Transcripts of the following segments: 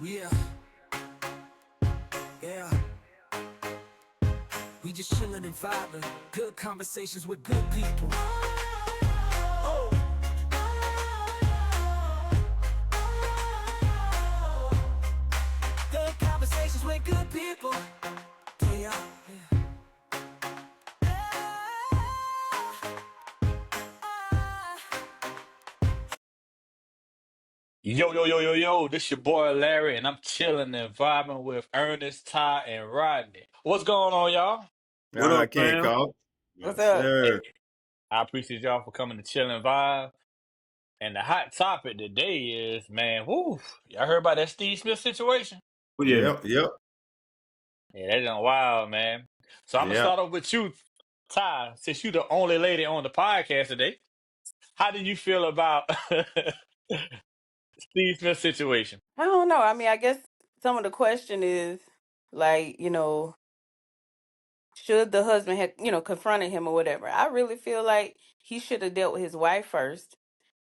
Yeah, yeah. We just chillin' and vibing. Good conversations with good people. Oh. Good conversations with good people. Yeah. Yo, yo, yo, yo, yo, this your boy Larry, and I'm chilling and vibing with Ernest, Ty, and Rodney. What's going on, y'all? What I up, can't fam? call. What's Yes, up? Hey, sir. I appreciate y'all for coming to chill and vibe. And the hot topic today is, man, whoo, y'all heard about that Steve Smith situation? Oh, yeah. Yep. Yeah, that's done wild, man. So I'm gonna Yeah. start off with you, Ty, since you the only lady on the podcast today. How do you feel about Steve Smith situation? I don't know. I mean, I guess some of the question is like, should the husband have, confronted him or whatever. I really feel like he should have dealt with his wife first,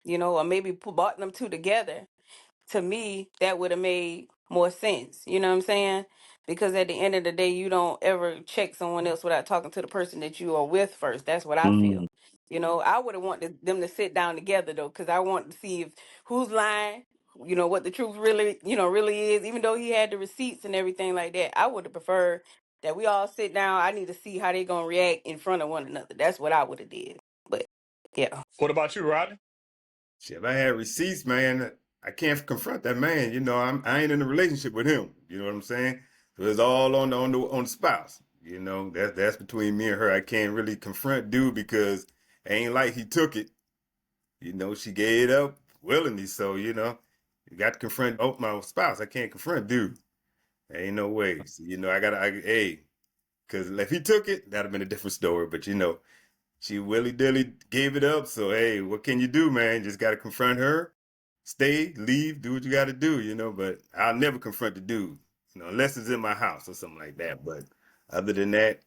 or maybe brought them two together. To me, that would have made more sense. You know what I'm saying? Because at the end of the day, you don't ever check someone else without talking to the person that you are with first. That's what I feel. Mm. I would have wanted them to sit down together though, because I want to see if who's lying. What the truth really is. Even though he had the receipts and everything like that, I would have preferred that we all sit down. I need to see how they gonna react in front of one another. That's what I would have did. But yeah. What about you, Rodney? Shit, if I had receipts, man, I can't confront that man. I ain't in a relationship with him. You know what I'm saying? So it's all on the spouse. That's between me and her. I can't really confront dude because it ain't like he took it. She gave it up willingly. So, you got to confront my spouse. I can't confront dude. Ain't no way. So, hey, because if he took it, that'd have been a different story. But she willy dilly gave it up. So hey, what can you do, man? Just gotta confront her, stay, leave, do what you gotta do, But I'll never confront the dude, unless it's in my house or something like that. But other than that,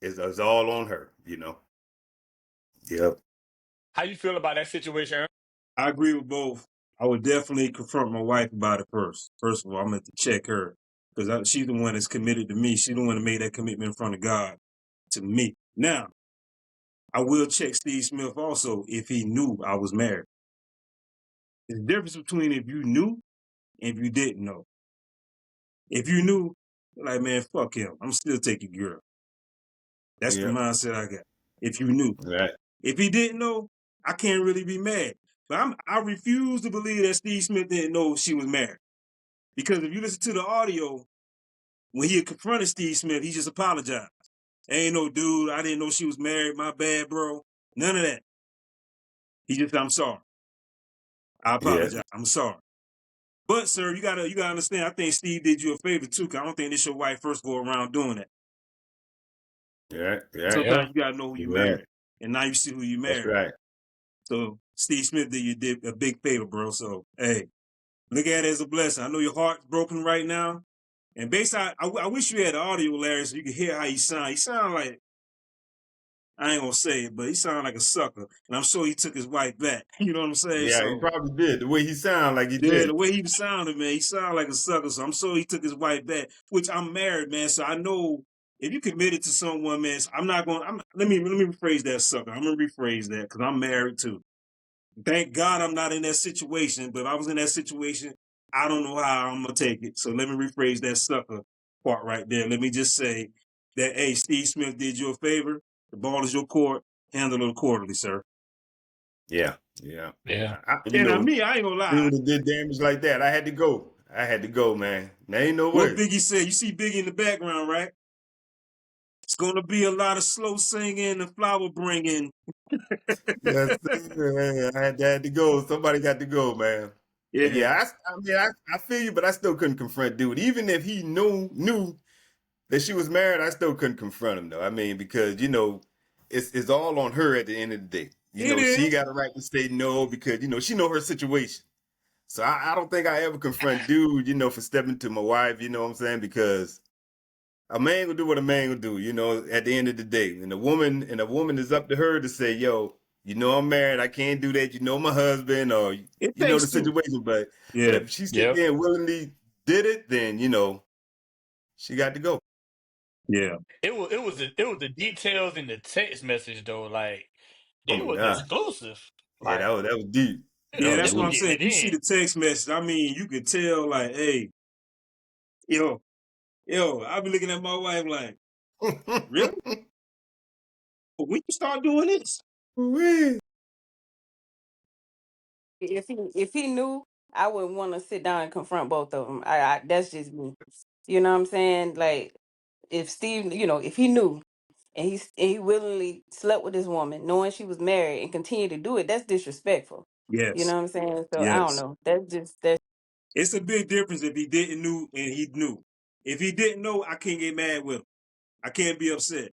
it's all on her. Yep. How you feel about that situation, Ernest? I agree with both. I would definitely confront my wife about it first. First of all, I'm going to check her because she's the one that's committed to me. She's the one that made that commitment in front of God to me. Now, I will check Steve Smith also if he knew I was married. There's a difference between if you knew and if you didn't know. If you knew, like, man, fuck him. I'm still taking girl. That's the Yep. mindset I got. If you knew. Right. If he didn't know, I can't really be mad. But I refuse to believe that Steve Smith didn't know she was married. Because if you listen to the audio, when he had confronted Steve Smith, he just apologized. Ain't no dude, I didn't know she was married, my bad, bro. None of that. He just said, I'm sorry. I Yeah. apologize. I'm sorry. But sir, you gotta understand, I think Steve did you a favor too, because I don't think this your wife first go around doing that. Yeah. Yeah. Sometimes Yeah. you gotta know who you Amen. marry. And now you see who you That's marry. right. So Steve Smith did a big favor, bro. So hey, look at it as a blessing. I know your heart's broken right now. And basically, I wish you had the audio, Larry, so you could hear how he sound. He sound like, I ain't gonna say it, but he sounded like a sucker. And I'm sure he took his wife back. You know what I'm saying? Yeah, he So, probably did. The way he sounded like he yeah, did. the way he was sounding, man, he sounded like a sucker. So I'm sure he took his wife back, which I'm married, man. So I know if you committed to someone, man, I'm not going to, let me rephrase that, sucker. I'm going to rephrase that because I'm married too. Thank God I'm not in that situation, but if I was in that situation, I don't know how I'm going to take it. So let me rephrase that sucker part right there. Let me just say that, hey, Steve Smith did you a favor. The ball is your court. Handle it accordingly, sir. Yeah. Yeah. Yeah. And on me, I ain't gonna lie. Dude that did damage like that. I had to go. Man. There ain't no What way. Biggie said, you see Biggie in the background, right? It's gonna be a lot of slow singing and flower bringing. Yes, sir. I had to go. Somebody got to go, man. And Yeah, yeah, I feel you, but I still couldn't confront dude. Even if he knew that she was married, I still couldn't confront him though. I mean, because it's all on her at the end of the day. it She is. got a right to say no because she know her situation. So I don't think I ever confront dude, for stepping to my wife. You know what I'm saying? Because a man will do what a man will do, at the end of the day. And a woman is up to her to say, yo, I'm married, I can't do that, my husband, or It the takes two. situation. But Yeah. if she sit Yep. there and willingly did it, then she got to go. Yeah. It was the details in the text message though. Like Oh they my was God. exclusive. Yeah, Like that was deep. That Yeah, was they that's what were I'm deep. getting saying. it If you see in. the text message, I mean, you can tell, like, hey, I'll be looking at my wife like, really? But when you start doing this? Wee. If he knew, I would want to sit down and confront both of them. I that's just me. You know what I'm saying? Like if Steve, if he knew and he willingly slept with this woman, knowing she was married, and continued to do it, that's disrespectful. You Yes. know what I'm saying? So I don't Yes. know. That's It's a big difference if he didn't knew and he knew. If he didn't know, I can't get mad with him. I can't be upset.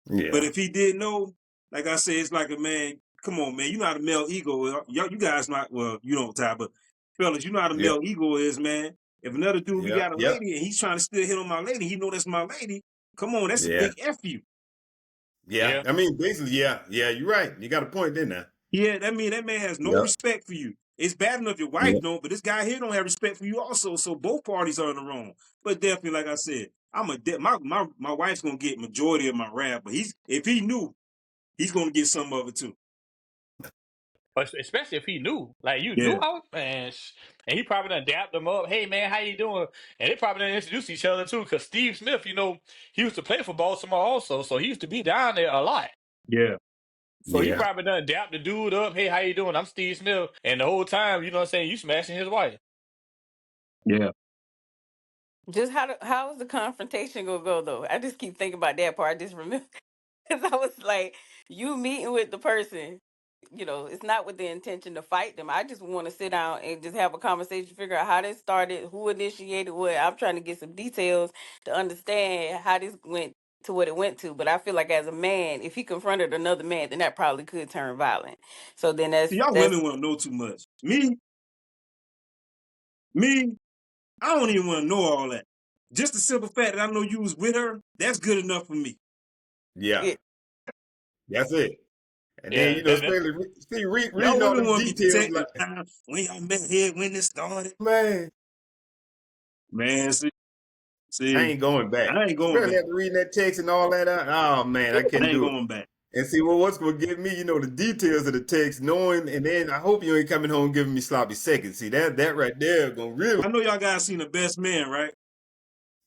But Yeah. if he did know, like I said, it's like a man. Come on, man. You know how the male ego. You guys not. Well, you don't, Ty, but fellas, you know how the Yep. male ego is, man. If another dude we Yep. got a Yep. lady and he's trying to still hit on my lady, he know that's my lady. Come on, that's a Yeah. big F you. Yeah. Yeah. I mean, basically, yeah. Yeah, you're right. You got a point there now. Yeah, that mean that man has no Yep. respect for you. It's bad enough your wife Yep. don't, but this guy here don't have respect for you also. So both parties are in the wrong. But definitely, like I said, my wife's gonna get majority of my wrath. But if he knew, he's gonna get some of it too. But especially if he knew, like you knew Yeah, I was, man, and he probably done dapped them up. Hey man, how you doing? And they probably done introduced each other too. Cause Steve Smith, he used to play for Baltimore also, so he used to be down there a lot. yeah, So he Yeah. probably done dapped the dude up. Hey, how you doing? I'm Steve Smith. And the whole time, you know what I'm saying, you smashing his wife. yeah. just how is the confrontation gonna go though? I just keep thinking about that part. I just remember because I was like, you meeting with the person, it's not with the intention to fight them. I just want to sit down and just have a conversation, figure out how this started, who initiated what. I'm trying to get some details to understand how this went to what it went to. But I feel like as a man, if he confronted another man, then that probably could turn violent. So then See, y'all that's women want to know too much. Me, I don't even want to know all that. Just the simple fact that I know you was with her, that's good enough for me. Yeah. it. That's it. And then, Yeah, that, especially see, Y'all reading all women them want to be details, like, protected. When y'all met here, when this started. man, Man, I see, ain't going back. I ain't going Especially back. after reading that text and all that. Oh man, I I couldn't ain't do it. going back. And see, well, what's gonna give me, the details of the text, knowing, and then I hope you ain't coming home giving me sloppy seconds. See, that right there gonna really, I know y'all guys seen The Best Man, right?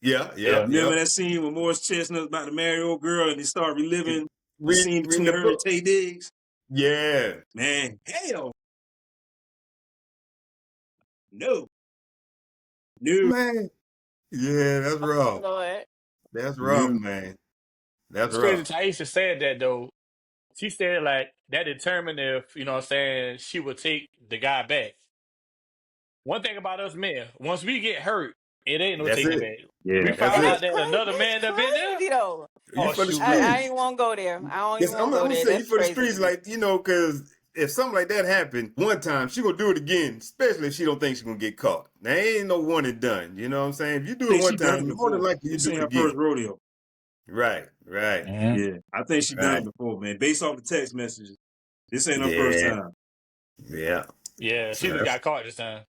yeah, yeah, yeah. yeah. Remember that scene when Morris Chestnut's about to marry old girl and they start reliving the scene Reading between the her and book, Tay Diggs? yeah, Man, hell no. No. man, yeah, that's rough. Lord. That's rough, No. man. That's It's crazy. rough. Taisha said that though. She said like that determined if, you know what I'm saying, she would take the guy back. One thing about us men, once we get hurt, it ain't no That's taking it it. back. We Yeah. That's And found it. out that's that crazy. another That's man that been there. crazy though. You Oh for the shoot, I no. ain't streets. want to go there. I don't Yes, even I'm want to go gonna there. say you That's for the crazy to streets, me. like, because if something like that happened one time, she gonna do it again, especially if she don't think she's gonna get caught. Now ain't no one and done. You know what I'm saying? If you I do it think one she done it time, more than before. likely you This do ain't it her first again. rodeo. Right, right, Mhm. Yeah. I think she done right. it before, man. Based off the text messages. This ain't her first Yeah, time. yeah. Yeah, So she just that's got caught this time.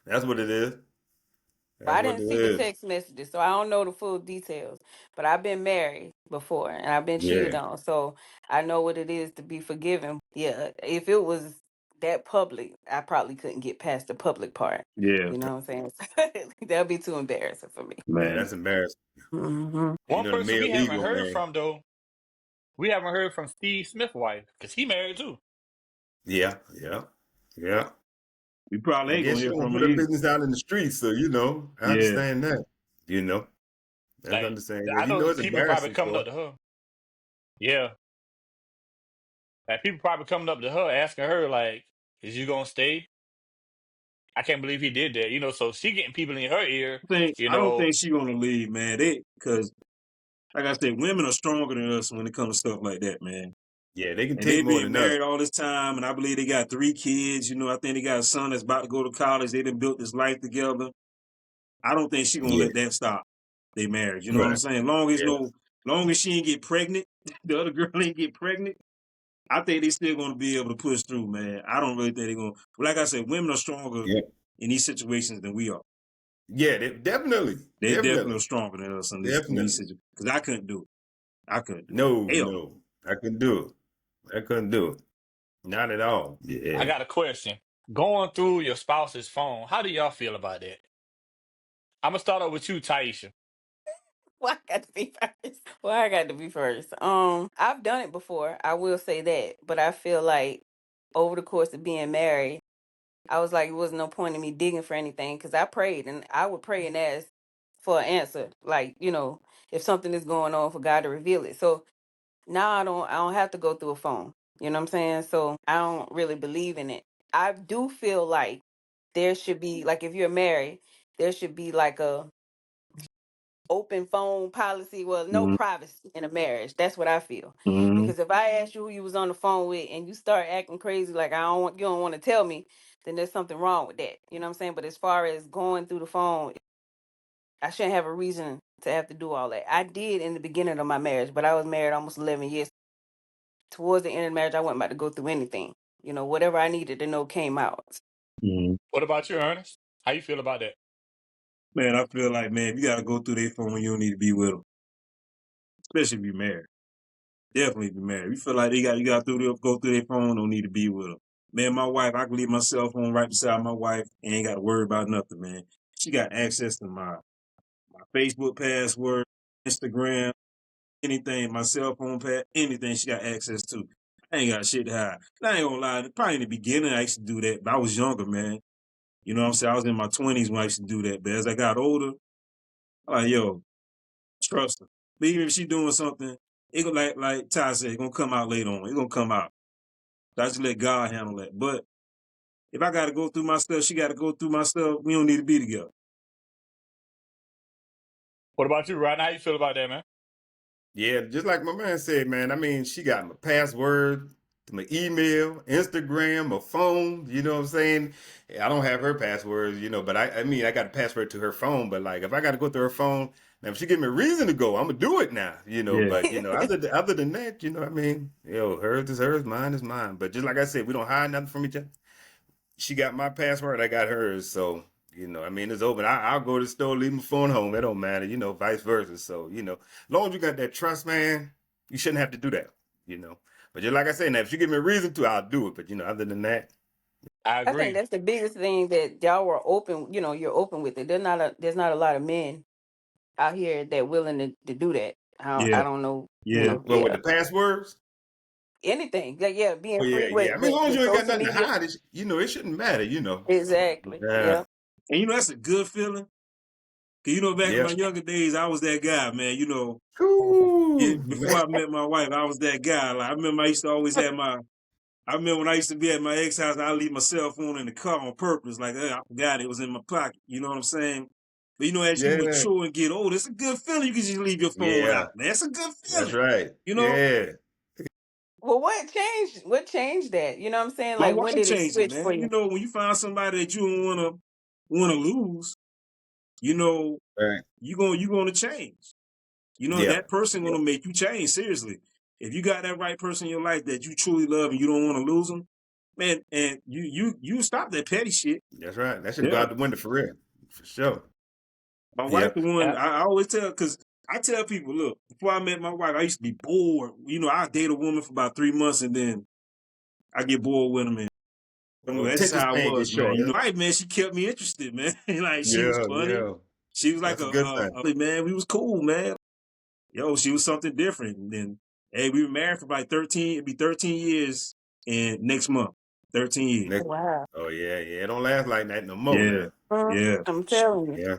that's what it is. But That's I what didn't it see the is. text messages, so I don't know the full details. But I've been married before and I've been cheated Yeah, on, so I know what it is to be forgiven. Yeah, if it was that public, I probably couldn't get past the public part. Yeah, You know what I'm saying? That'd be too embarrassing for me. yeah. man. That's embarrassing. Hmm. You One know the person we male haven't ego, heard man. from though, we haven't heard from Steve Smith's wife because he married too. Yeah, yeah, yeah. We probably I ain't gonna guess she hear don't from her put her either. business out in the streets, so I Yeah. understand that. You know, that's Like understanding. I Yeah, know it's people probably embarrassing coming for up to her. Yeah, like people probably coming up to her asking her like, "Is you gonna stay?" I can't believe he did that. So she getting people in her ear. You I don't know, think she gonna leave, man. Because like I said, women are stronger than us when it comes to stuff like that, man. Yeah, they can And take they've more been than us. married all this time, and I believe they got 3 kids. I think they got a son that's about to go to college. They done built this life together. I don't think she gonna Yeah, let that stop their marriage. You know what I'm right. saying? Yeah, Long as she ain't get pregnant, the other girl ain't get pregnant. I think they still gonna be able to push through, man. I don't really think they're gonna. Like I said, women are stronger yeah, in these situations than we are. Yeah, definitely, They definitely definitely, stronger than us in these definitely. situations. Because I couldn't do it. I couldn't do No, it. Hell no. no, I couldn't do it. I couldn't do it. Not at all. I Yeah. got a question. Going through your spouse's phone, how do y'all feel about that? I'm gonna start off with you, Taisha. Why I got to be first? Why I got to be first? I've done it before. I will say that, but I feel like over the course of being married, I was like, it was no point in me digging for anything because I prayed and I would pray and ask for an answer. Like, if something is going on for God to reveal it. So now I don't have to go through a phone. You know what I'm saying? So I don't really believe in it. I do feel like there should be like if you're married, there should be like a open phone policy. Well, no Mm-hmm. privacy in a marriage. That's what I feel. Mm-hmm. Because if I ask you who you was on the phone with and you start acting crazy like you don't want to tell me, then there's something wrong with that. You know what I'm saying? But as far as going through the phone, I shouldn't have a reason to have to do all that. I did in the beginning of my marriage, but I was married almost 11 years. Towards the end of the marriage, I wasn't about to go through anything. Whatever I needed to know came out. Mm-hmm. What about you, Ernest? How you feel about that? Man, I feel like, man, if you got to go through their phone, you don't need to be with them. Especially if you're married. Definitely if you're married. You feel like you got to go through their phone, don't need to be with them. Man, my wife, I can leave my cell phone right beside my wife and ain't got to worry about nothing, man. She got access to my Facebook password, Instagram, anything, my cell phone anything she got access to. I ain't got shit to hide. I ain't gonna lie, probably in the beginning I used to do that, but I was younger, man. You know what I'm saying? I was in my 20s when I used to do that. But as I got older, I'm like, yo, trust her. But even if she doing something, it gonna like Ty said, it gonna come out later on. It gonna come out. So I just let God handle that. But if I gotta go through my stuff, she gotta go through my stuff, we don't need to be together. What about you, Rodney? How you feel about that, man? Yeah, just like my man said, man. I mean, she got my password, my email, Instagram, my phone. You know what I'm saying? I don't have her passwords, but I mean, I got a password to her phone. But like, if I got to go through her phone, now if she give me a reason to go, I'm gonna do it now. Yeah. But other than that, I mean, hers is hers, mine is mine. But just like I said, we don't hide nothing from each other. She got my password, I got hers. So, I mean, it's open. I'll go to the store, leave my phone home. It don't matter, vice versa. So, as long as you got that trust, man, you shouldn't have to do that, you know. But just like I said, now, if you give me a reason to, I'll do it. But, other than that, I I think agree. that's the biggest thing that y'all were open. You're open with it. There's not a lot of men out here that willing to do that. I Yeah. don't know. Yeah. well, with Yeah, the passwords, anything like yeah, being oh, free yeah. I mean, as long as with you ain't got social nothing to media. hide, it shouldn't matter. Exactly. Yeah. Yeah. And that's a good feeling. Cause back in Yeah. my younger days, I was that guy, man. Ooh, Before I met my wife, I was that guy. Like I remember I used to always have I remember when I used to be at my ex house, I'd leave my cell phone in the car on purpose. Like, I forgot it was in my pocket. You know what I'm saying? But as you yeah. mature and get older, it's a good feeling. You can just leave your phone Yeah. out, man. It's a good That's feeling. right. You know, Yeah. Well, what changed? What changed that? You know what I'm saying? my Like, when wife did it changed it, switch for man. you? When you find somebody that you don't wanna lose, you know, Right. you gonna change. Yeah. That person Yeah. gonna make you change. Seriously, if you got that right person in your life that you truly love and you don't want to lose them, man, and you stop that petty shit. That's right. That should go Yeah, out the window for real. For sure. my Yeah. wife the one I always tell because I tell people, look, before I met my wife, I used to be bored. I date a woman for about 3 months and then I get bored with them, and Oh, that's just attention how I span gets was, man. short. Right, man, she kept me interested, man. Like she was Yeah, funny. yeah. She was like That's a good thing. man. We was cool, man. Yo, she was something different. And then, hey, we were married for about 13. It'd be 13 years, and next month, 13 years. Next, Wow. oh yeah, yeah. It don't last like that no more Yeah, now. yeah. I'm telling you. Yeah.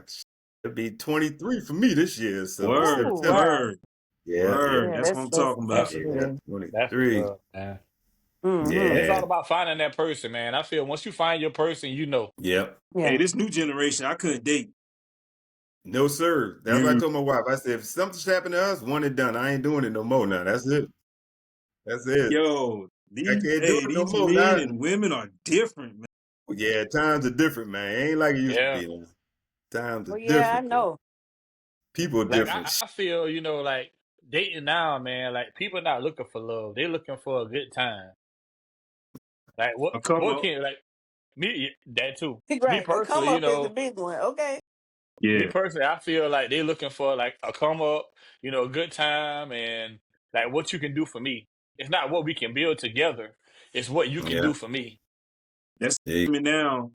It'll be 23 for me this year, so Word, Oh September. wow. word, Yeah, yeah. word. Yeah, That's what that's I'm that's talking that's about. That's Yeah, good. that's 23. love, man. Mm-hmm. It's all Yeah. about finding that person, man. I feel once you find your person, you know. Yep. Hey, Yeah. this new generation, I couldn't date. No, sir. That's what I Mm, told my wife. I said, if something's happened to us, one and done. I ain't doing it no more now. That's it. That's it. yo, I can't do it no these more men now. and women are different, man. Yeah, times are different, man. Ain't like it used to Yeah. be. Man. Times are Well, yeah, I different, bro. know. People are Like different. I feel, like dating now, man, like people not looking for love. They're looking for a good time. Like what A come what up. can like me that too. Me Right. A come personally, up is the big one. Okay. Me Yeah. personally, I feel like they looking for like a come up, a good time and like what you can do for me. It's not what we can build together. It's what you can Yeah. do for me. That's Hey, me now.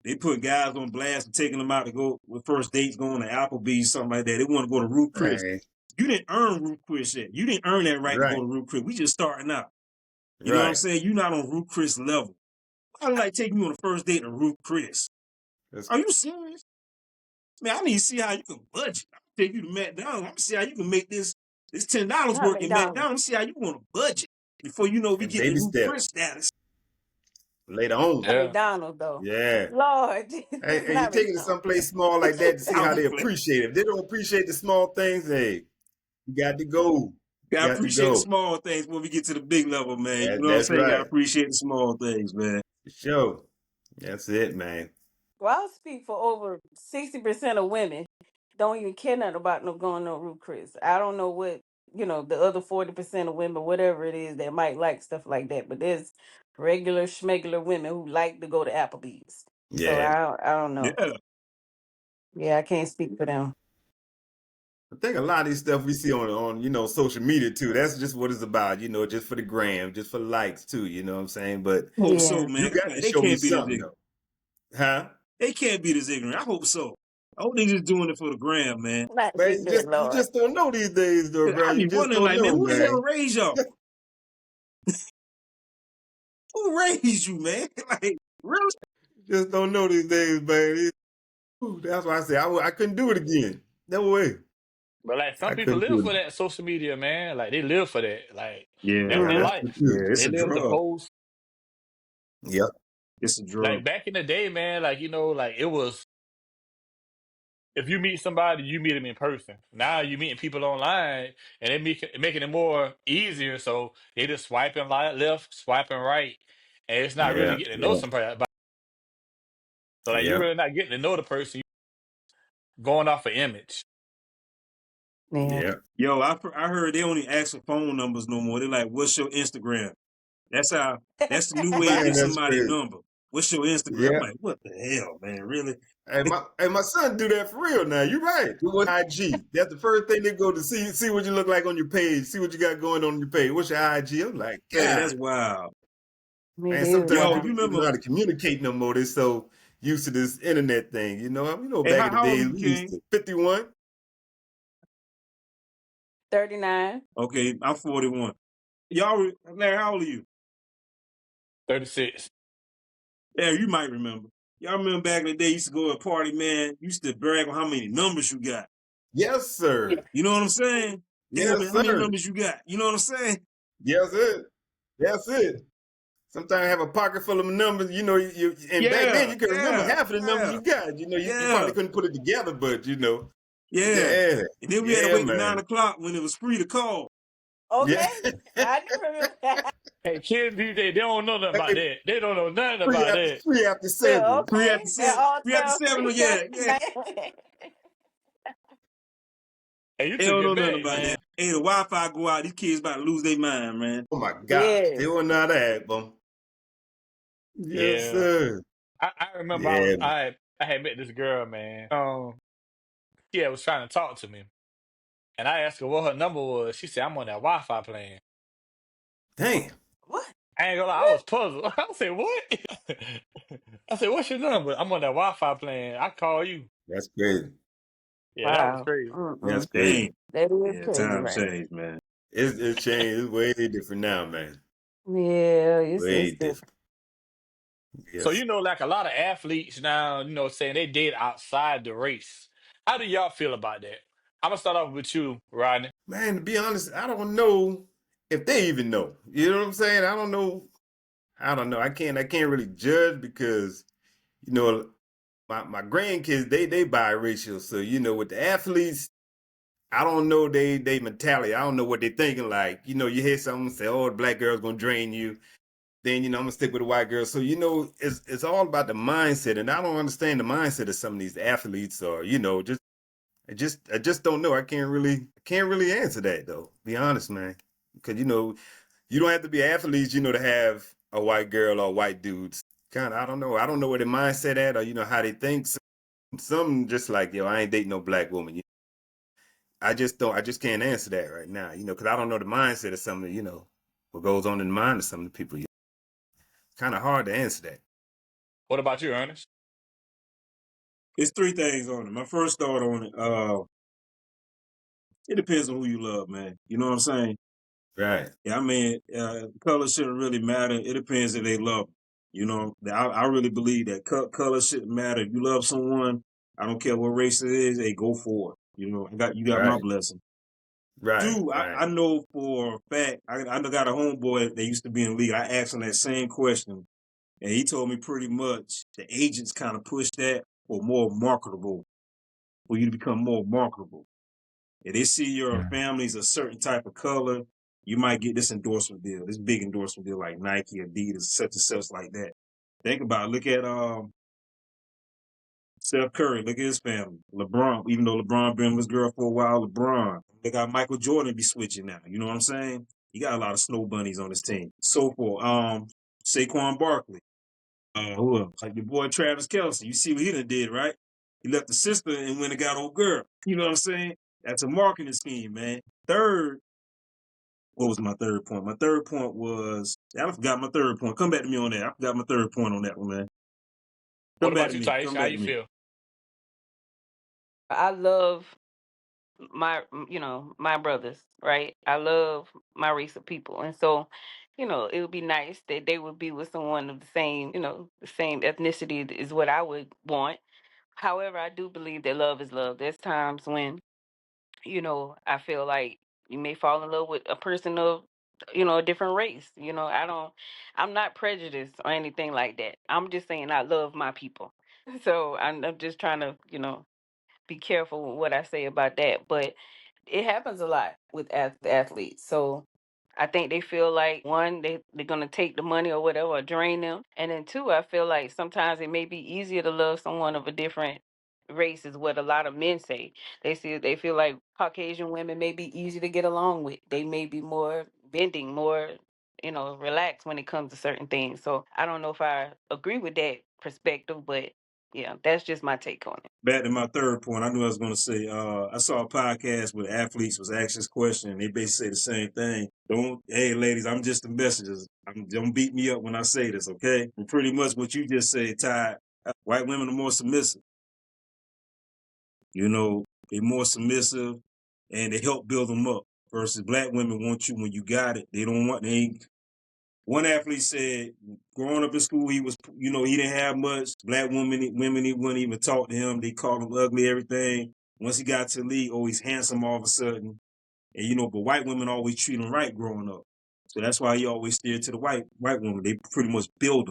They put guys on blast and taking them out to go with first dates, going to Applebee's, something like that. They want to go to Ruth Chris. man. You didn't earn Ruth Chris yet. You didn't earn that right to go Right. to Ruth Chris. We just starting out. You know what I'm Right. saying? You're not on Ruth Chris level. I like taking you on the first date to Ruth Chris. That's Are you serious? Man, I need to see how you can budget. I'll take you to McDonald's. I'm see how you can make this $10 Not work in McDonald's. McDonald's. See how you want to budget before you know we and get the baby Ruth Chris steps status. later on. Not Yeah. McDonald's though. Yeah. Lord, Hey, you not take it to McDonald's. someplace small like that to see how I'm they playing. appreciate it. If they don't appreciate the small things, hey, you got to go. You Gotta got to appreciate the go. small things when we get to the big level, man. You know what I'm That's saying? Gotta right. appreciate the small things, man. For sure. That's it, man. Well, I'll speak for over 60% of women don't even care nothing about no going no Ruth Chris. I don't know what, the other 40% of women, whatever it is, that might like stuff like that. But there's regular schmegular women who like to go to Applebee's. So Yeah. I don't know. Yeah. Yeah, I can't speak for them. I think a lot of these stuff we see on social media too. That's just what it's about, just for the gram, just for likes too, you know what I'm saying? But I hope so, Yeah, man. you got to They show me can't be this something ignorant. though. Huh? They can't be this ignorant. I hope so. I hope they just doing it for the gram, man. not Man, ignorant, you Lord. just don't know these days though, bro. I You be just wondering, don't like, man, know, who the hell man. raised y'all? Who raised you, man? Like, really? Just don't know these days, man. That's why I say I couldn't do it again. No way. But like some I people couldn't live do for it. that social media, man. Like they live for that. Like that's Yeah, their That's Mm-hmm. the life. truth. yeah. It's They a live to drug. post. Yep. It's a drug. Like back in the day, man, like like it was if you meet somebody, you meet them in person. Now you meeting people online and they making it more easier. So they just swiping left, swiping right. And it's not really Yeah. getting to know Yeah. somebody. So like you're Yeah. really not getting to know the person. You're going off an image. Yeah. Yeah. Yo, I heard they only ask for phone numbers no more. They're like, what's your Instagram? That's how. That's the new way to Man, get that's somebody crazy. number. What's your Instagram? I'm Yeah. like, what the hell, man? Really? Hey, my son do that for real now. You're right. Do what IG. That's the first thing they go to see what you look like on your page, see what you got going on your page. What's your IG? I'm like, Man, that's God. wild. Man, It is sometimes Yo, now. people you don't even know remember? how to communicate no more. They're so used to this internet thing. Hey, Back in the how old are days, you, we used King? to 51. 39. Okay, I'm 41. Larry, how old are you? 36. Yeah, you might remember. Y'all remember back in the day, you used to go to a party, man. You used to brag on how many numbers you got. Yes, sir. You know what I'm saying? Hey, Yes, how many sir. numbers you got? You know what I'm saying? Yes, it. That's it. Sometimes have a pocket full of numbers. And back then Yeah, you can remember yeah, half of the numbers yeah, you got. You yeah, probably couldn't put it together, but yeah. yeah, And then we had to yeah, wait till 9 man, o'clock when it was free to call. yeah. Okay. I do remember that. Hey, kids these days, they don't know nothing about Hey, that. They don't know nothing free about after that. free after Well, 7. Free okay. after At 7. all Free after 12 7. free. Yeah, yeah. Hey, you They took don't know it nothing back, about that. man. Hey, the Wi-Fi go out. These kids about to lose their mind, man. Oh my God, they Yes. will not have them. Yes, Yeah. sir. I remember Yeah, I had met this girl, man. Yeah, was trying to talk to me. And I asked her what her number was. She said, I'm on that Wi-Fi plan. damn, What? I ain't gonna lie, I What? was puzzled. I said, what? I said, what's your number? I'm on that Wi-Fi plan. I call you. that's crazy. Yeah, that was Wow. crazy. That's Mm-mm. crazy. Dang. That is Yeah, crazy, times right? change, man. It's changed. It's way different now, man. Yeah, it's Way different. different. So, Yes, like a lot of athletes now, saying they date outside the race. How do y'all feel about that? I'm gonna start off with you, Rodney. man. To be honest, I don't know if they even know. You know what I'm saying? I don't know. I don't know. I can't really judge because you know my grandkids they biracial. So with the athletes, I don't know they mentality. I don't know what they're thinking. Like you hear someone say, "Oh, the black girl's gonna drain you." Then I'm gonna stick with the white girl. So it's all about the mindset, and I don't understand the mindset of some of these athletes, or I just don't know. I can't really answer that though. Be honest, man, because you don't have to be athletes, to have a white girl or white dudes. Kind of, I don't know. I don't know where their mindset at, or how they think. Some just like, yo, I ain't dating no black woman. I just don't. I just can't answer that right now. Because I don't know the mindset of some of what goes on in the mind of some of the people. It's kind of hard to answer that. What about you, Ernest? It's three things on it. My first thought on it, it depends on who you love, man. You know what I'm saying? Right. Yeah, I mean, color shouldn't really matter. It depends if they love. I really believe that color shouldn't matter. If you love someone, I don't care what race it is. Hey, go for it. You got my Right. blessing. Right. Two, Right. I know for a fact. I got a homeboy that used to be in the league. I asked him that same question, and he told me pretty much the agents kind of push that for more marketable, for you to become more marketable. If they see your family's a certain type of color, you might get this endorsement deal, this big endorsement deal like Nike, Adidas, such and such like that. Think about it. Look at Steph Curry. Look at his family. LeBron, even though LeBron been with his girl for a while, LeBron. They got Michael Jordan be switching now. You know what I'm saying? He got a lot of snow bunnies on his team. So forth. Saquon Barkley. Who else? Like your boy Travis Kelce. You see what he done did, right? He left the sister and went and got old girl. You know what I'm saying? That's a marketing scheme, man. Third, what was my third point? My third point was, I forgot my third point. Come back to me on that. I forgot my third point on that one, man. What Come back about to you, me. Taisha? Come How back you to me. feel? I love my brothers, right? I love my race of people. And so, it would be nice that they would be with someone of the same, the same ethnicity is what I would want. However, I do believe that love is love. There's times when, I feel like you may fall in love with a person of, a different race. I'm not prejudiced or anything like that. I'm just saying I love my people. So I'm just trying to, be careful with what I say about that. But it happens a lot with athletes. So I think they feel like one, they're gonna take the money or whatever or drain them. And then two, I feel like sometimes it may be easier to love someone of a different race is what a lot of men say. They feel like Caucasian women may be easy to get along with. They may be more bending, more, relaxed when it comes to certain things. So I don't know if I agree with that perspective, but yeah, that's just my take on it. Back to my third point, I knew I was going to say, I saw a podcast where athletes was asked this question, and they basically say the same thing. Hey, ladies, I'm just the messenger. Don't beat me up when I say this, okay? And pretty much what you just said, Ty, white women are more submissive. They're more submissive, and they help build them up. Versus black women want you when you got it. One athlete said, growing up in school, he didn't have much. Black women, he wouldn't even talk to him. They called him ugly, everything. Once he got to the league, he's handsome all of a sudden. And, but white women always treat him right growing up. So that's why he always steered to the white woman. They pretty much build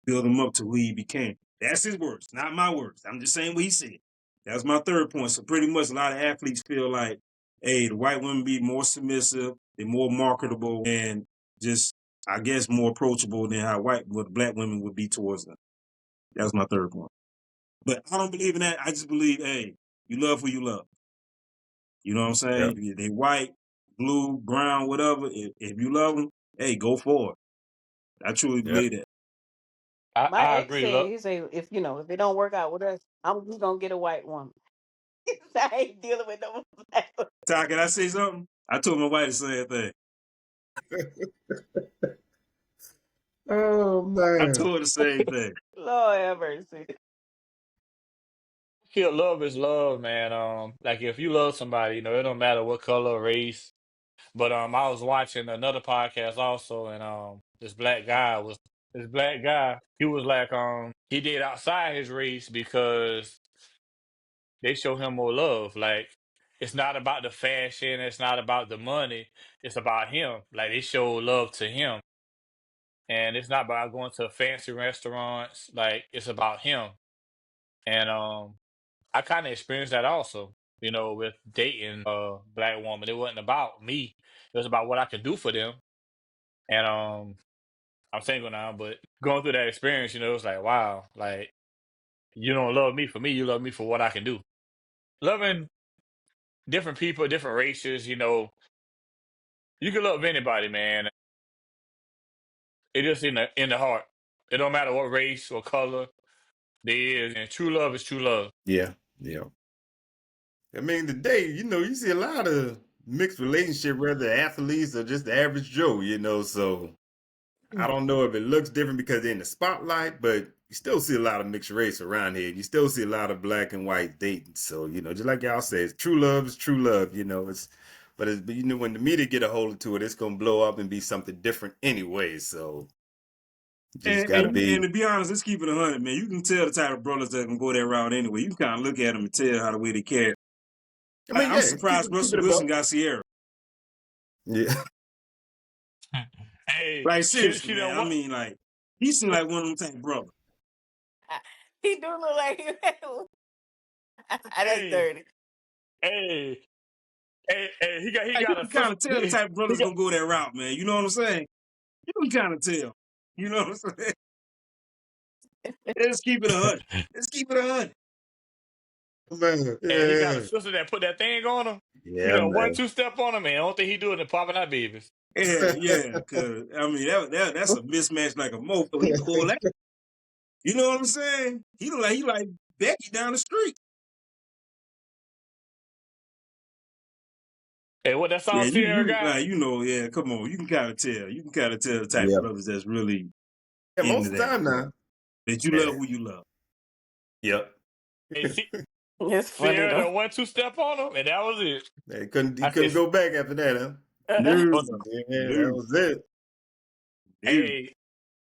him up to who he became. That's his words, not my words. I'm just saying what he said. That's my third point. So pretty much a lot of athletes feel like, hey, the white women be more submissive, they're more marketable, and just, I guess, more approachable than what black women would be towards them. That's my third point. But I don't believe in that. I just believe, hey, you love who you love. You know what I'm saying? Yep. If they white, blue, brown, whatever, if you love them, hey, go for it. I truly Yep. believe that. My I ex agree. said, Look, he said, if it don't work out with us, we gonna get a white woman. I ain't dealing with no black woman. Ty, can I say something? I told my wife the same thing. Oh I man. told her the same thing. Lord have mercy. I feel love is love, man. Like if you love somebody, it don't matter what color, race. But I was watching another podcast also, and this black guy. He was like, he did outside his race because they show him more love. Like it's not about the fashion, it's not about the money, it's about him. Like they show love to him, and it's not about going to fancy restaurants. Like it's about him, and I kind of experienced that also. With dating a black woman, it wasn't about me. It was about what I could do for them. And I'm single now, but going through that experience, it was like, wow, like you don't love me for me, you love me for what I can do. Loving different people, different races, you can love anybody, man. It just in the heart. It don't matter what race or color. There is, and true love is true love. Yeah, yeah. I mean, today, you see a lot of mixed relationship, whether athletes or just the average Joe, so I don't know if it looks different because they're in the spotlight, but you still see a lot of mixed race around here. You still see a lot of black and white dating. So, just like y'all said, true love is true love, but when the media get a hold to it, it's gonna blow up and be something different anyway. So you just And gotta and, be. and to be honest, let's keep it 100, man. You can tell the type of brothers that can go that route anyway. You can kind of look at them and tell how the way they carry. I Like, mean, I'm yeah, surprised keep Russell it Wilson above. got Sierra. Yeah. Hey, Like she seriously, she man. done I what? mean, like he seemed like one of them type brothers. He do look like that's Hey, dirty. hey, hey, he Like you got a can kind sister. of tell the type of He brothers got gonna go that route, man. You know what I'm saying? You can kind of tell. You know what I'm saying? Let's keep it 100. Let's keep it 100. Man, and he got a yeah. sister that put that thing on him. He Yeah, done one man. two step on him, man. Only thing he doing is popping out babies. Yeah, yeah. Cause I mean that's a mismatch like a mofo. He pull that. You know what I'm saying? He like Becky down the street. Hey, what that Yeah, song you Sierra you got? like yeah. Come on, you can kind of tell. You can kind of tell the type of Yeah. brothers that's really Yeah, into most of the that. time now. That you love Yeah. who you love. Yep. Hey, It's funny Sierra though. done one two step on him, and that was it. He I said, couldn't go back after that, huh? No, oh, no. Yeah, that no, was it. no. Hey,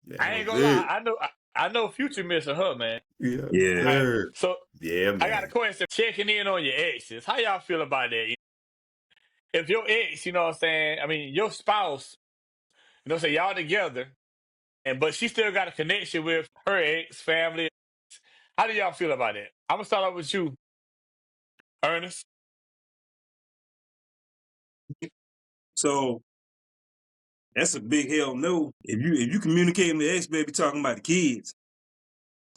That I ain't was gonna lie. it. I know Future missing her, man. Yes, Yeah. All right, sir. so Yeah, I got a man. question. Checking in on your exes. How y'all feel about that? If your ex, you know what I'm saying? I mean, your spouse, say y'all together, but she still got a connection with her ex family. How do y'all feel about that? I'm gonna start off with you, Ernest. So that's a big hell no. If you communicate with the ex baby talking about the kids,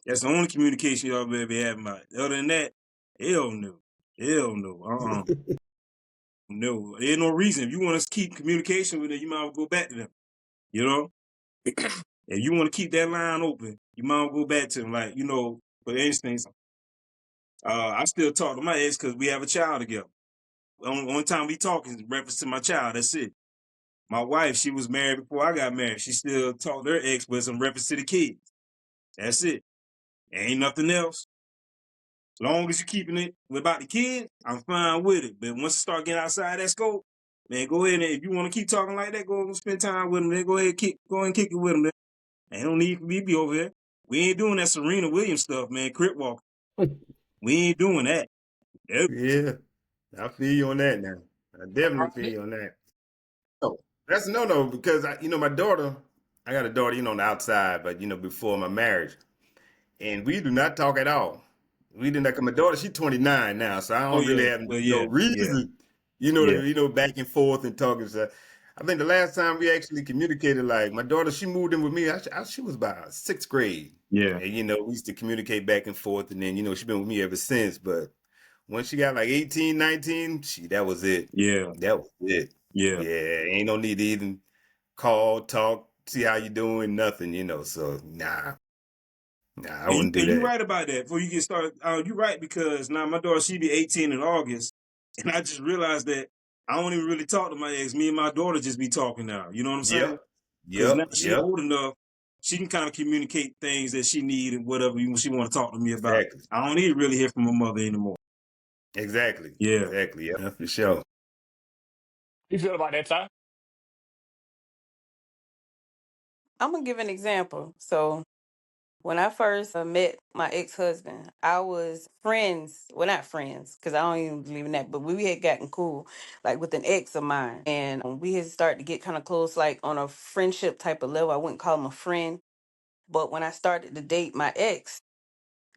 that's the only communication y'all baby having about it. Other than that, hell no. Hell no. No. There's no reason. If you want to keep communication with them, you might as well go back to them. You know? If you want to keep that line open, you might as well go back to them. Like, for instance, I still talk to my ex because we have a child together. Only time we talk is in reference to my child. That's it. My wife, she was married before I got married. She still talked to her ex, but it's in reference to the kids. That's it. Ain't nothing else. Long as you keeping it about the kids, I'm fine with it. But once you start getting outside that scope, man, go ahead and if you want to keep talking like that, go and spend time with them. Then go ahead and kick it with them. Ain't no need for me to be over here. We ain't doing that Serena Williams stuff, man. Crip walk. We ain't doing that. Nope. Yeah, I feel you on that now. I definitely feel Rodney? you on that. No, that's a no because my daughter, I got a daughter, on the outside, but before my marriage, and we do not talk at all. We did not. 'Cause my daughter, she's 29 now, so I Oh don't really yeah. have Well no yeah. Yeah. reason, Yeah. back and forth and talking. So I think the last time we actually communicated, like my daughter, she moved in with me. She was about sixth grade, Yeah. and we used to communicate back and forth, and then she's been with me ever since. But once she got like 18, 19, that was it. Yeah. That was it. Yeah. Yeah, ain't no need to even call, talk, see how you doing, nothing, So nah, I And, wouldn't you, do and you're that. right about that. Before you get started, you're right because now my daughter she be 18 in August, and I just realized that I don't even really talk to my ex. Me and my daughter just be talking now. You know what I'm saying? Yep, Because now yep, she yep. old enough, she can kind of communicate things that she need and whatever she want to talk to me about. Exactly. I don't need to really hear from my mother anymore. Exactly. Yeah. Exactly. Yeah, for sure. You feel about that, Ty? I'm gonna give an example. So when I first met my ex-husband, I was friends. Well, not friends, because I don't even believe in that. But we had gotten cool, like with an ex of mine, and we had started to get kind of close, like on a friendship type of level. I wouldn't call him a friend, but when I started to date my ex,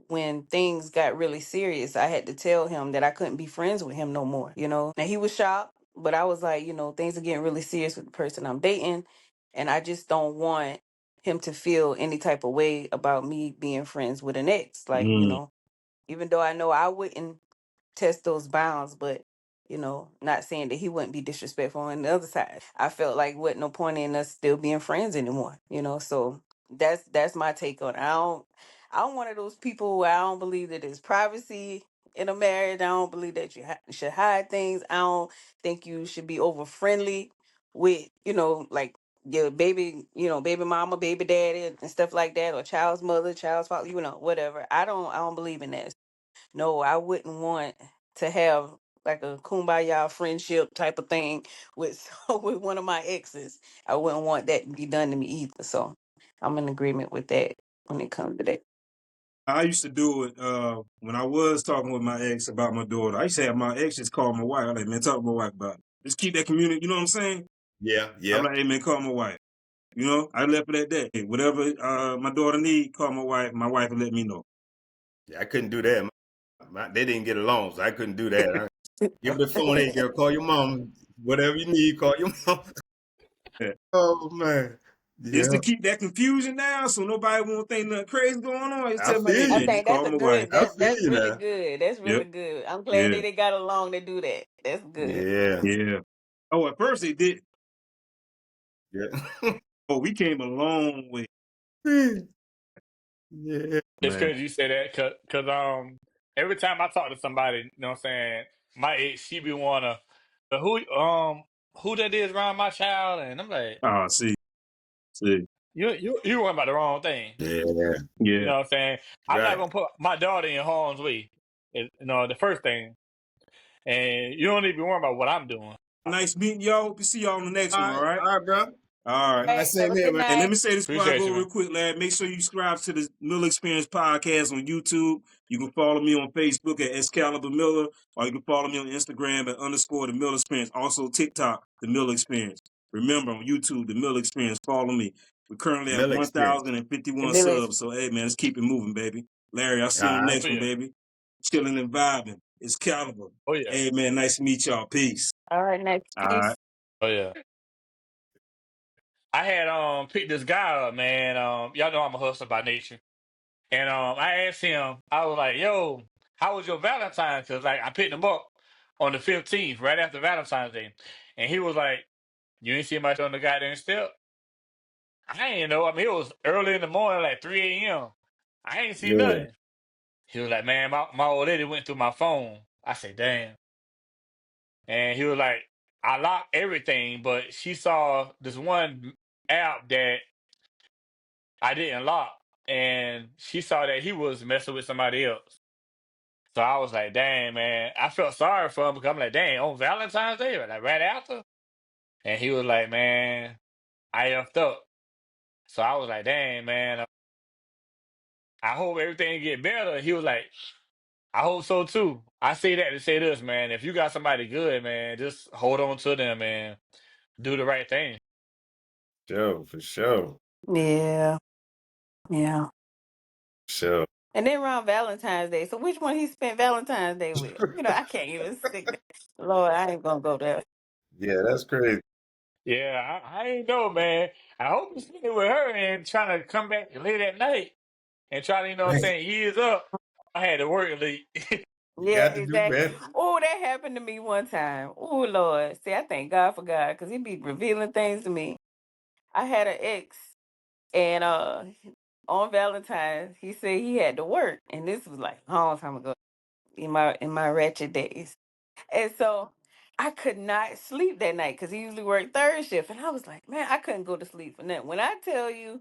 when things got really serious, I had to tell him that I couldn't be friends with him no more. Now he was shocked, but I was like, things are getting really serious with the person I'm dating, and I just don't want him to feel any type of way about me being friends with an ex. Like, Mm. even though I know I wouldn't test those bounds, but not saying that he wouldn't be disrespectful on the other side. I felt like what no point in us still being friends anymore. So that's my take on it. I'm one of those people where I don't believe that there's privacy in a marriage. I don't believe that you should hide things. I don't think you should be over friendly with, like your baby, baby mama, baby daddy, and stuff like that, or child's mother, child's father, whatever. I don't believe in that. No, I wouldn't want to have like a kumbaya friendship type of thing with with one of my exes. I wouldn't want that to be done to me either. So I'm in agreement with that when it comes to that. I used to do it when I was talking with my ex about my daughter. I used to have my ex just call my wife. I'm like, man, talk to my wife about it. Just keep that community. You know what I'm saying? Yeah, I'm yeah. like, hey man, call my wife. You know, I left it at that. Hey, whatever my daughter need, call my wife. My wife will let me know. Yeah, I couldn't do that. They didn't get along, so I couldn't do that. Give her the phone. Hey, girl, call your mom. Whatever you need, call your mom. Yeah. Oh man, Just to yeah. keep that confusion down, so nobody won't think nothing crazy going on. Just I tell me, hey feel I man, you. just think that's call a my wife. good. I That's feel that's you really now. good. That's Yep. really good. I'm glad Yeah. they got along to do that. That's good. Yeah, Yeah. Oh, at first they did. yeah, Oh, we came a long way, yeah. It's man. crazy you say that because every time I talk to somebody, you know what I'm saying, my ex, she be wanna, but who that is around my child, and I'm like, Ah, see. you worrying about the wrong thing. Yeah, You Yeah. know what I'm saying? I'm not right. gonna put my daughter in harm's way. The first thing, and you don't need to be worrying about what I'm doing. Nice meeting y'all. Hope to see y'all on the next one, all right? All right, bro. All right. All All right, right, have same a here, good man. And let night. me say this before I Appreciate go you, man. real quick, lad. Make sure you subscribe to the Miller Experience podcast on YouTube. You can follow me on Facebook at Excalibur Miller, or you can follow me on Instagram at _the Miller Experience. Also TikTok, the Miller Experience. Remember on YouTube, the Miller Experience. Follow me. We're currently at Miller experience. The 1,051 village. subs. So hey man, let's keep it moving, baby. Larry, I'll see All you on the right. next Oh one, yeah, baby. Chilling and vibing. Excalibur. oh yeah, Hey man, nice to meet y'all. Peace. All right, next All right. piece. oh yeah. I had picked this guy up, man. Y'all know I'm a hustler by nature. And I asked him, I was like, yo, how was your Valentine's? Because like I picked him up on the 15th, right after Valentine's Day. And he was like, you ain't see much on the goddamn step. I ain't know. I mean, it was early in the morning, like 3 a.m. I ain't see Yeah. nothing. He was like, man, my old lady went through my phone. I said, damn. And he was like, I locked everything, but she saw this one app that I didn't lock. And she saw that he was messing with somebody else. So I was like, dang, man. I felt sorry for him because I'm like, dang, on Valentine's Day, like right after? And he was like, man, I effed up. So I was like, dang, man, I hope everything get better. He was like, I hope so too. I say that to say this, man. If you got somebody good, man, just hold on to them and do the right thing. Sure, for sure. Yeah, yeah. Sure. And then around Valentine's Day. So which one he spent Valentine's Day with? I can't even stick that. Lord, I ain't gonna go there. Yeah, that's crazy. Yeah, I ain't know, man. I hope he's spending with her and trying to come back late at night and try to, you know what I'm Man, saying, ease up. I had to work late. you Yeah, got to do exactly. better. Oh, that happened to me one time. Oh, Lord. See, I thank God for God because he be revealing things to me. I had an ex, and on Valentine's, he said he had to work, and this was like a long time ago in my wretched days. And so I could not sleep that night because he usually worked third shift. And I was like, man, I couldn't go to sleep for nothing. When I tell you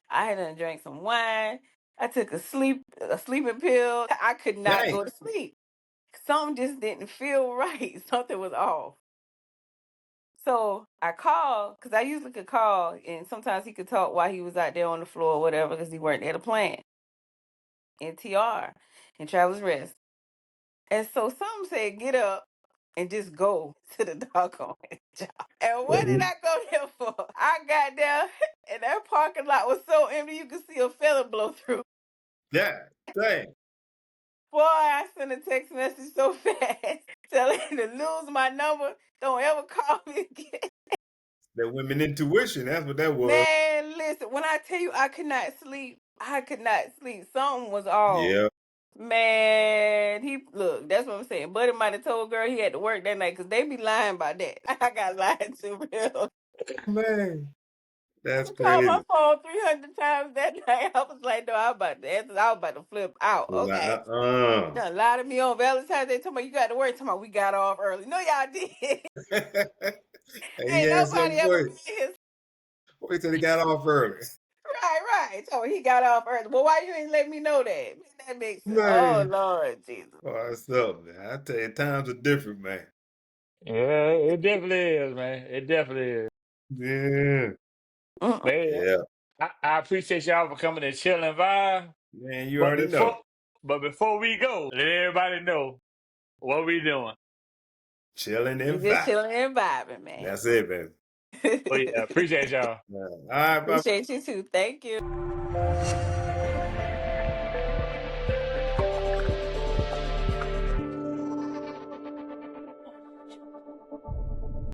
I had done drank some wine, I took a sleeping pill. I could not Dang. go to sleep. Something just didn't feel right. Something was off. So I called because I usually could call, and sometimes he could talk while he was out there on the floor or whatever because he worked at a plant in TR in Travelers Rest. And so some said, get up and just go to the doggone job. And what did I go there for? I got there and that parking lot was so empty you could see a feather blow through. Yeah, dang. Boy, I sent a text message so fast telling him to lose my number. Don't ever call me again. That women intuition, that's what that was. Man, listen, when I tell you I could not sleep, I could not sleep. Something was off. Yeah. Man, he look. That's what I'm saying. Buddy might have told girl he had to work that night because they be lying about that. I got lied to real. Man. That's I called my crazy. phone 300 times that night. I was like, no, I'm about to answer. I was about to flip out. Like, Okay. You done lied to me on Valentine's Day. Talking about you got to work. Talking about we got off early. No, y'all did. And he Ain't had nobody something ever for been you. here. Wait till he got off early. Right. So he got off early. Well, why you ain't let me know that? That makes sense. Oh, Man. Lord Jesus. Oh, what's up, man? I tell you, times are different, man. Yeah, it definitely is, man. It definitely is. Yeah. Mm-mm. Man, Yeah. I appreciate y'all for coming to chill and vibe. Man, you But already know. before we go, let everybody know what we doing. Chilling We and just vibe. chilling and vibing, man. That's it, man. Oh yeah, appreciate y'all. All right, bye. Appreciate you too. Thank you.